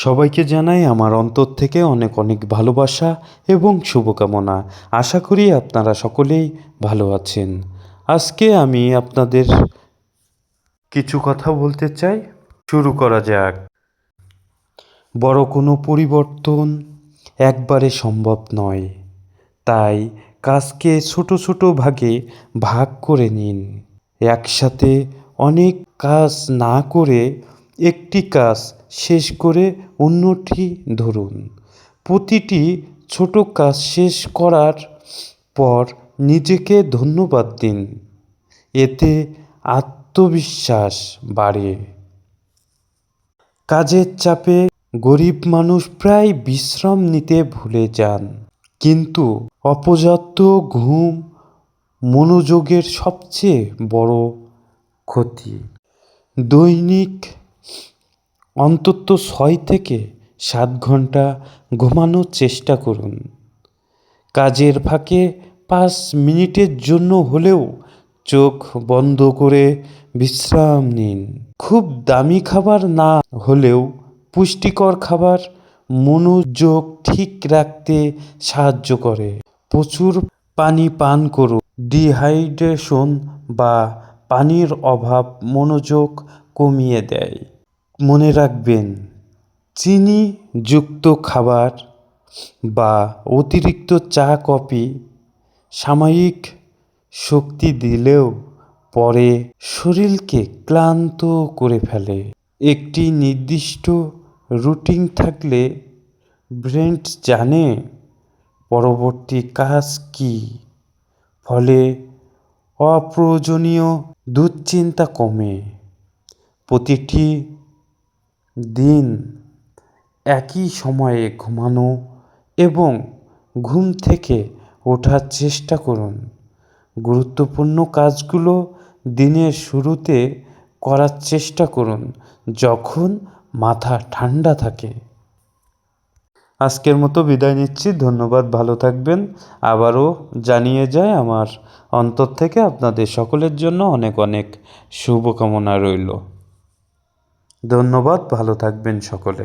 সবাইকে জানাই আমার অন্তর থেকে অনেক অনেক ভালোবাসা এবং শুভকামনা। আশা করি আপনারা সকলেই ভালো আছেন। আজকে আমি আপনাদের কিছু কথা বলতে চাই। শুরু করা যাক। বড় কোনো পরিবর্তন একবারে সম্ভব নয়, তাই কাজকে ছোট ছোট ভাগে ভাগ করে নিন। একসাথে অনেক কাজ না করে একটি কাজ শেষ করে অন্যটি ধরুন। প্রতিটি ছোট কাজ শেষ করার পর নিজেকে ধন্যবাদ দিন, এতে আত্মবিশ্বাস বাড়ে। কাজের চাপে গরিব মানুষ প্রায় বিশ্রাম নিতে ভুলে যান, কিন্তু অপর্যাপ্ত ঘুম মনোযোগের সবচেয়ে বড় ক্ষতি। দৈনিক অন্তত 6 থেকে 7 ঘন্টা ঘুমানোর চেষ্টা করুন। কাজের ফাঁকে 5 মিনিটের জন্য হলেও চোখ বন্ধ করে বিশ্রাম নিন। খুব দামি খাবার না হলেও পুষ্টিকর খাবার মনোযোগ ঠিক রাখতে সাহায্য করে। প্রচুর পানি পান করুন। ডিহাইড্রেশন বা পানির অভাব মনোযোগ কমিয়ে দেয়। মনে রাখবেন, চিনিযুক্ত খাবার বা অতিরিক্ত চা কফি সাময়িক শক্তি দিলেও পরে শরীরকে ক্লান্ত করে ফেলে। একটি নির্দিষ্ট রুটিন থাকলে ব্রেন জানে পরবর্তী কাজ কী, ফলে অপ্রয়োজনীয় দুশ্চিন্তা কমে। প্রতিটি দিন একই সময়ে ঘুমানো এবং ঘুম থেকে ওঠার চেষ্টা করুন। গুরুত্বপূর্ণ কাজগুলো দিনের শুরুতে করার চেষ্টা করুন, যখন মাথা ঠান্ডা থাকে। আজকের মতো বিদায় নিচ্ছি। ধন্যবাদ, ভালো থাকবেন। আবারও জানিয়ে যায় আমার অন্তর থেকে আপনাদের সকলের জন্য অনেক অনেক শুভকামনা রইল। ধন্যবাদ, ভালো থাকবেন সকলে।